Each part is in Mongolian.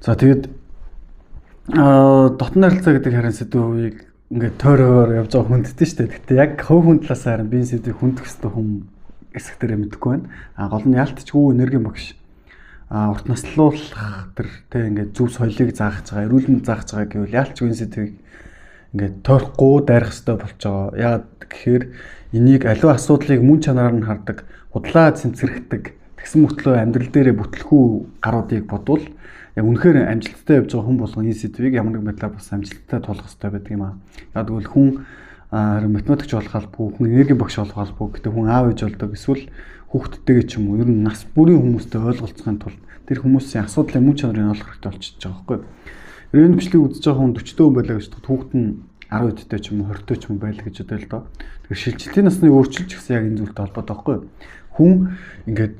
За тэгээд дотны харилцаа гэдэг харин сэдвийг ингээд тойроор явж байгаа хүндтэй шүү дээ. Гэхдээ яг хөв хүн талаас харин би сэдвийг хүндэх хэвээр хүм хэсэгтэрээ мэдэхгүй байна. Гол нь яалтчгүй энергийн багш. Урт наслуулах тэр тэг ингээд зөв соёлыг заах байгаа, эрүүл мэнд заах байгаа гэвэл яалтчгүй энэ сэдвийг ингээд тойрохгүй дайрах хэрэгтэй болж байгаа. Яагаад гэхээр энийг аливаа асуудлыг мөн чанараар нь хардаг, худлаа цэмцэрхдэг, тэгсэн мөртлөө амьдрал дээрээ бүтлэхүү гаруудыг бодвол яг үнэхээр амжилттай явж байгаа хүн болгон энэ сэдвийг ямар нэг байдлаар бас амжилттай тулах хэрэгтэй байдаг юм аа. Яг гэвэл хүн математикч болох албагүй, хүн энергийн багш болох албагүй, гэдэг хүн аав ээж болдог, эсвэл хүүхдтэйгээ ч юм уу ер нь нас бүрийн хүмүүстэй ойлголцохын тулд тэр хүмүүсийн асуудлын мөн чанарыг олох хэрэгтэй болчихж байгаа байхгүй. Ревен бичлэг үзэж байгаа хүн 40 хүн байлаа гэж хүүхэд нь 10 дэдтэй ч юм уу 20 тэй ч юм уу байлаа гэж бодъё л доо. Тэгэхээр шилжилтийн насны өөрчлөлт гэсэн яг энэ зүйлтэй холбоотой байхгүй. Хүн ингээд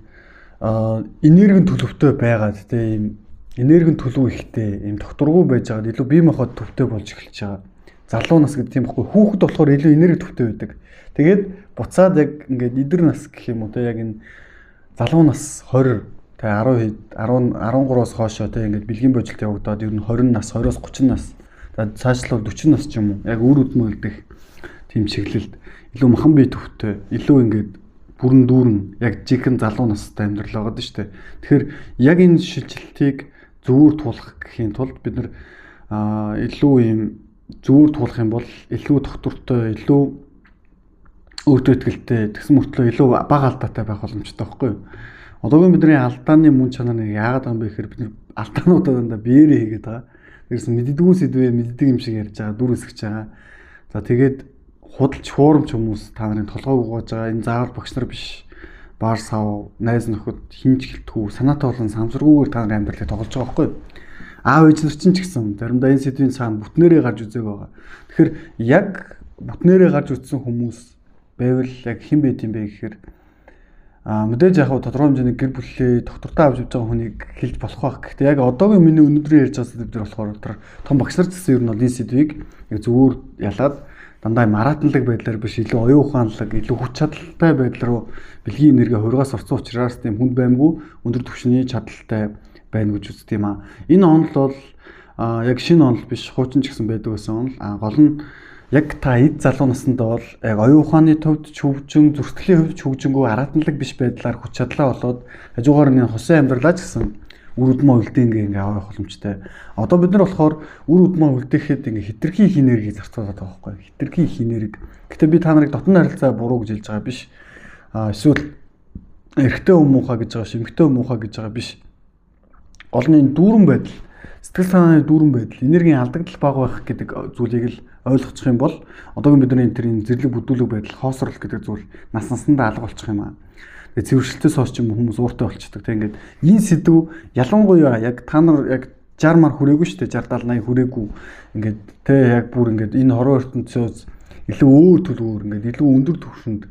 энергийн төлөвтэй байгаад тийм энергийн төлөв ихтэй юм докторгүй байж байгаад илүү бие махбод төвтэй болж эхэлж байгаа. Залуу нас гэдэг тийм байхгүй. Хүүхэд болохоор илүү энерги төвтэй байдаг. Тэгээд буцаад яг ингээд эдэр нас гэх юм уу те яг энэ залуу нас 20 те 13-аас хоошоо те ингээд бэлгийн божилт явагдаад ер нь 20 нас 20-оос 30 нас цаашлал 40 нас ч юм уу яг үр өдмө үлдэх тийм чиглэлд илүү махан бие төвтэй илүү ингээд бүрэн дүүрэн яг жинхэнэ залуу настай амьдрал байгаа даа шүү дээ. Тэгэхээр яг энэ шилжилтийг зөвөр туулах гэхийн тулд бид нар илүү ийм зөвөр туулах юм бол илүү доктортой, илүү өөртөө ихтэй, тэгсэн мөртлөө илүү бага алдаатай байх боломжтой байхгүй юу? Одоогийн бидний алдааны мөн чанар нэг яагаад байгаа юм бэ гэхээр бид нар алдаануудаа дандаа биеэрээ хийгээд байгаа. Тэрс мэддэггүй сэдвээ мэддэг юм шиг ярьж байгаа, дүр өсгөж байгаа. За тэгээд худалч хуурамч хүмүүс та нарын толгойг угааж байгаа. Энэ заавал багш нар биш. Баар сав, найз нөхөд хинж гэлтгүү, санаатай болон самсаргүйгээр та нарын амьдралыг тоглож байгаа байхгүй юу? Аав ээж нар чинь ч гэсэн заримдаа энэ сэдвийн цаана бүтнээрээ гарч үзээг байгаа. Тэгэхээр яг бүтнээрээ гарч үзсэн хүмүүс байвал яг хэн байд юм бэ гэхээр мэдээж яг тодорхой хэмжээний гэр бүлээ доктортой авч явж байгаа хүнийг хэлж болох байх. Гэхдээ яг одоогийн миний өнөөдрийн ярьж байгаа сэдвээр болохоор тэр том багш нар гэсэн ер нь бол энэ сэдвийг яг зөвөр ялаад дандаа маратналаг байдлаар биш илүү оюун ухаанлаг, илүү хүч чадалтай байдал руу бэлгийн энерги хургаас орсон учраас тийм хүнд баймгүй өндөр түвшний чадалтай байна гэж үздэг юм аа. Энэ онол бол яг шинэ онол биш, хуучин ч гэсэн байдаг байсан онол. Гол нь яг та эд залуу насндаа бол яг оюун ухааны төвд ч хөгжин, зүрхтлийн хувьд ч хөгжингөө аратналаг биш байдлаар хүч чадлаа болоод хажуугаар нь хосын амьдралаа ч гэсэн үр өдмөө үлдээнгээ ингээ авах боломжтой. Одоо бид нар болохоор үр өдмөө үлдээхэд ингээ хитрхи их энерги зарцуулаад байгаа байхгүй. Хитрхи их энерги. Гэтэ би та нарыг дотны харилцаа буруу гэж хэлж байгаа биш. Эсвэл эрэгтэй хүн муухай гэж байгаа, эмэгтэй хүн муухай гэж байгаа биш. Гол нь энэ дүүрэн байдал, сэтгэл санааны дүүрэн байдал, энергийн алдагдал бага байх гэдэг зүйлийг л ойлгочих юм бол одоогийн бидний энэ зэрлэг бүдүүлэг байдал, хоосорлол гэдэг зүйл нас насандаа алга болчих юм аа. Тэгээ цэвэршилтээс хойш ч юм хүмүүс ууртай болчихдог. Тэг ингээд энэ сэдв ялангуяа яг та нар яг 60 мар хүрээгүй шүү дээ, 60 70 80 хүрээгүй ингээд тэ яг бүр ингээд энэ хорон ертөнцөөс илүү өөр төлөвөөр ингээд илүү өндөр түвшинд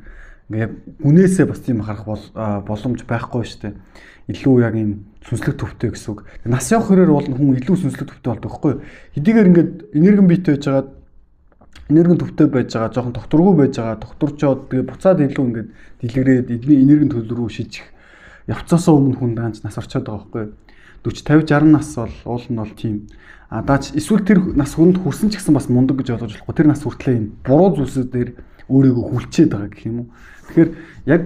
ингээд гүнээсээ бас тийм харах боломж байхгүй шүү дээ. Илүү яг юм сүнслэг төвтэй гэсэн үг. Нас явах хэрээр бол хүн илүү сүнслэг төвтэй болдог байхгүй юу? Хэдийгээр ингээд энергийн биетэй байж байгаа, энергийн төвтэй байж байгаа, жоохон докторгүй байж байгаа, докторчоод тэгээ буцаад илүү ингээд дэлгэрээд эдний энергийн төлөв рүү шийдэх явцаасаа өмнө хүн даанч нас орчоод байгаа байхгүй юу? 40 50 60 нас бол уул нь бол тийм. Даач эсвэл тэр нас хүнд хүрсэн ч гэсэн бас мундаг гэж ойлгож болохгүй. Тэр нас хүртлээ юм буруу зүйлсээр өөрийгөө хүлчээд байгаа гэх юм уу? Тэгэхээр яг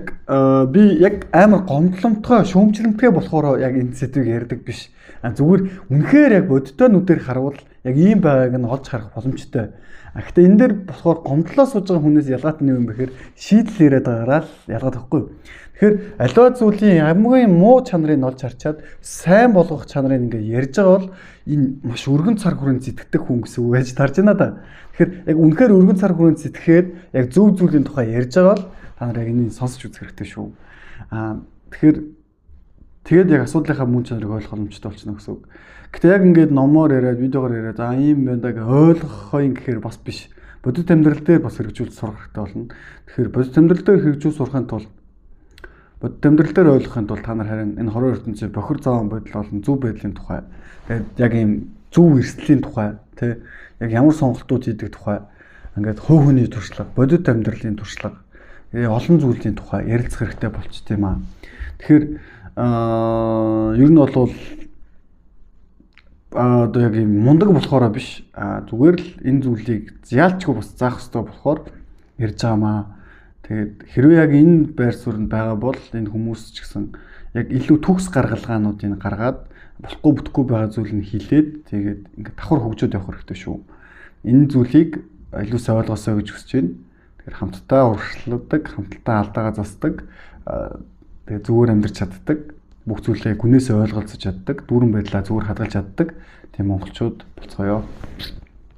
би яг амар гомдломтгой, шүүмжлэмтгэй болохоор яг энэ сэдвийг ярьдаг биш. Зүгээр үнэхээр яг бодтой нүдээр харуул яг ийм байгааг нь олж харах боломжтой. Гэхдээ энэ дээр болохоор гомдлоо сууж байгаа хүнээс ялгаатай нь юм бэхээр шийдэл яриад байгаараа л ялгаад байхгүй. Тэгэхээр аливаа зүйлийн хамгийн муу чанарыг олж харчаад сайн болгох чанарыг ингээ ярьж байгаа бол энэ маш өргөн цар хүрээнд зэтгэдэг хүн гэсэн үг байж тарж байна да. Тэгэхээр яг үнэхээр өргөн цар хүрээнд зэтгэхэд яг зөв зүйлийн тухай ярьж байгаа бол та нар яг энийг сонсож үзэх хэрэгтэй шүү. Тэгэхээр тэгээд яг асуудлынхаа мөн чанарыг ойлгох боломжтой болчихно гэсэн үг. Гэтэ яг ингээд номоор яриад, видеогоор яриад ийм байна гэж ойлгохоо гэхээр бас биш. Бодит амьдрал дээр бас хэрэгжүүлж сурах хэрэгтэй болно. Тэгэхээр бодит амьдрал дээр хэрэгжүүлж сурахын тулд бодит амьдрал дээр ойлгохын тулд та нар харин энэ хорон ертөнцийн бохир заван байдал болон зөв байдлын тухай, тэгээд яг ийм зөв эрсдлийн тухай, тэг яг ямар сонголтууд хийдэг тухай, ингээд хувь хүний туршлага, бодит амьдралын туршлага, олон зүйлийн тухай ярилцах хэрэгтэй болчт юм аа. Тэгэхээр ер нь бол одоо яг юм мундаг болохоор биш. Зүгээр л энэ зүйлийг яалчгүй бас заах хэрэгтэй болохоор ярьж байгаамаа. Тэгээд хэрвээ яг энэ байр суурьнд байгаа бол энэ хүмүүс ч гэсэн яг илүү төгс гаргалгаануудыг гаргаад болохгүй бүтэхгүй байгаа зүйл нь хилээд тэгээд ингээд давхар хөгжөөд явах хэрэгтэй шүү. Энэ зүйлийг илүү сайн ойлгосоо гэж хүсэж байна. Тэгэхээр хамтдаа урагшладаг, хамтдаа алдаагаа засдаг, тэгээд зүгээр амьдарч чаддаг, бүх зүйлээ гүнээсээ ойлголцож чаддаг, дүүрэн байдлаа зүгээр хадгалж чаддаг тийм монголчууд болцгоё.